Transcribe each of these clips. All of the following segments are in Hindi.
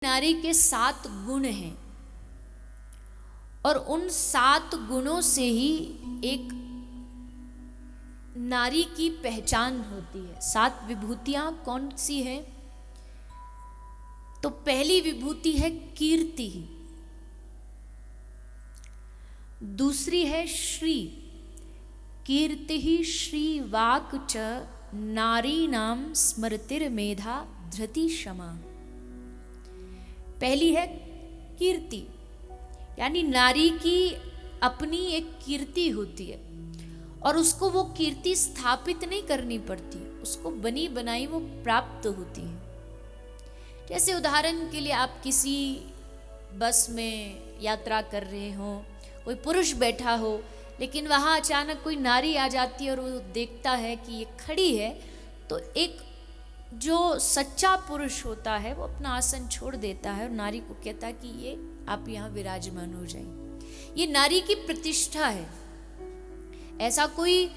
नारी के 7 गुण हैं और उन 7 गुणों से ही एक नारी की पहचान होती है। 7 विभूतियां कौन सी हैं? तो पहली विभूति है कीर्ति, दूसरी है श्री, कीर्ति ही श्री वाक् च नारी नाम स्मृतिर्मेधा धृति क्षमा। पहली है कीर्ति, यानी नारी की अपनी एक कीर्ति होती है और उसको वो कीर्ति स्थापित नहीं करनी पड़ती, उसको बनी बनाई वो प्राप्त होती है। जैसे उदाहरण के लिए आप किसी बस में यात्रा कर रहे हो, कोई पुरुष बैठा हो, लेकिन वहाँ अचानक कोई नारी आ जाती है और वो देखता है कि ये खड़ी है, तो एक जो सच्चा पुरुष होता है वो अपना आसन छोड़ देता है और नारी को कहता है कि ये आप यहाँ विराजमान हो जाइए। ये नारी की प्रतिष्ठा है। ऐसा कोई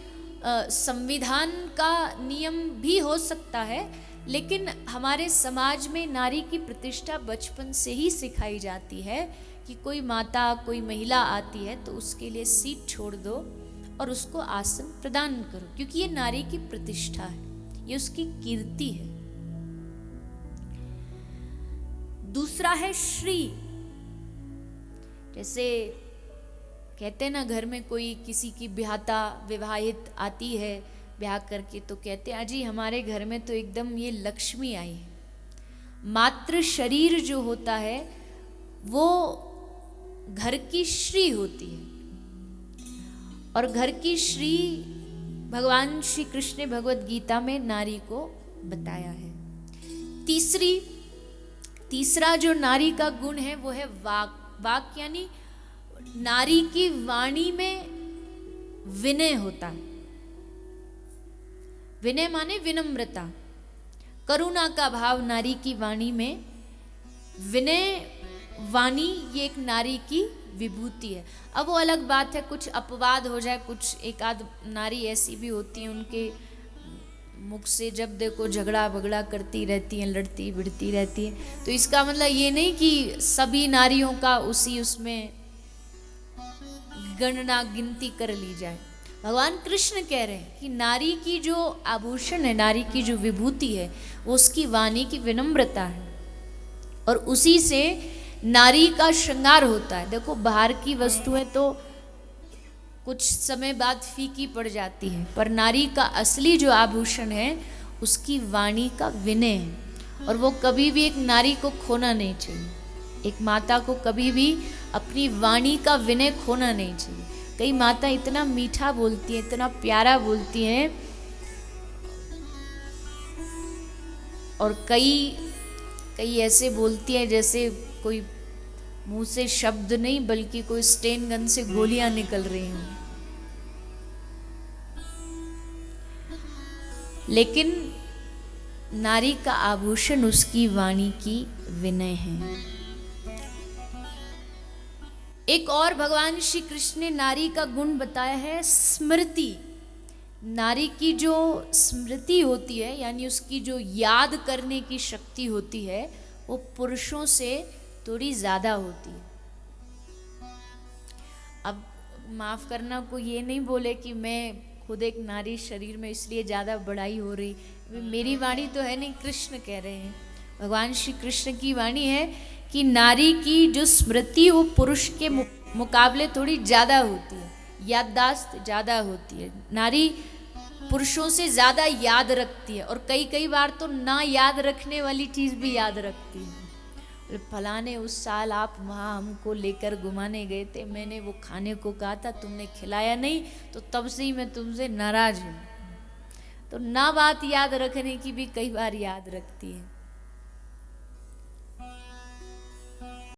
संविधान का नियम भी हो सकता है, लेकिन हमारे समाज में नारी की प्रतिष्ठा बचपन से ही सिखाई जाती है कि कोई माता, कोई महिला आती है तो उसके लिए सीट छोड़ दो और उसको आसन प्रदान करो, क्योंकि ये नारी की प्रतिष्ठा है, ये उसकी कीर्ति है। दूसरा है श्री। जैसे कहते हैं ना, घर में कोई किसी की ब्याहता विवाहित आती है ब्याह करके, तो कहते हैं अजी हमारे घर में तो एकदम ये लक्ष्मी आई है। मात्र शरीर जो होता है वो घर की श्री होती है, और घर की श्री भगवान श्री कृष्ण ने भगवत गीता में नारी को बताया है। तीसरा जो नारी का गुण है वो है वाक। वाक यानी नारी की वाणी में विनय होता है। विनय माने विनम्रता, करुणा का भाव नारी की वाणी में। विनय वाणी ये एक नारी की विभूति है। अब वो अलग बात है, कुछ अपवाद हो जाए, कुछ एक आध नारी ऐसी भी होती हैं उनके मुख से जब देखो झगड़ा बगड़ा करती रहती हैं, लड़ती भिड़ती रहती हैं, तो इसका मतलब ये नहीं कि सभी नारियों का उसमें गणना गिनती कर ली जाए। भगवान कृष्ण कह रहे हैं कि नारी की जो आभूषण है, नारी की जो विभूति है, वो उसकी वाणी की विनम्रता है और उसी से नारी का श्रृंगार होता है। देखो बाहर की वस्तुएं तो कुछ समय बाद फीकी पड़ जाती है, पर नारी का असली जो आभूषण है उसकी वाणी का विनय है, और वो कभी भी एक नारी को खोना नहीं चाहिए। एक माता को कभी भी अपनी वाणी का विनय खोना नहीं चाहिए। कई माता इतना मीठा बोलती हैं, इतना प्यारा बोलती हैं, और कई ऐसे बोलती हैं जैसे कोई मुंह से शब्द नहीं बल्कि कोई स्टेन गन से गोलियां निकल रही हों। लेकिन नारी का आभूषण उसकी वाणी की विनय है। एक और भगवान श्री कृष्ण ने नारी का गुण बताया है स्मृति। नारी की जो स्मृति होती है, यानी उसकी जो याद करने की शक्ति होती है, वो पुरुषों से थोड़ी ज्यादा होती है। अब माफ करना, को ये नहीं बोले कि मैं खुद एक नारी शरीर में इसलिए ज्यादा बड़ाई हो रही, मेरी वाणी तो है नहीं, कृष्ण कह रहे हैं, भगवान श्री कृष्ण की वाणी है कि नारी की जो स्मृति वो पुरुष के मुकाबले थोड़ी ज्यादा होती है, याददाश्त ज्यादा होती है। नारी पुरुषों से ज्यादा याद रखती है, और कई बार तो ना याद रखने वाली चीज भी याद रखती है। फलाने उस साल आप वहाँ हमको लेकर घुमाने गए थे, मैंने वो खाने को कहा था, तुमने खिलाया नहीं, तो तब से ही मैं तुमसे नाराज हूँ। तो ना बात याद रखने की भी कई बार याद रखती है।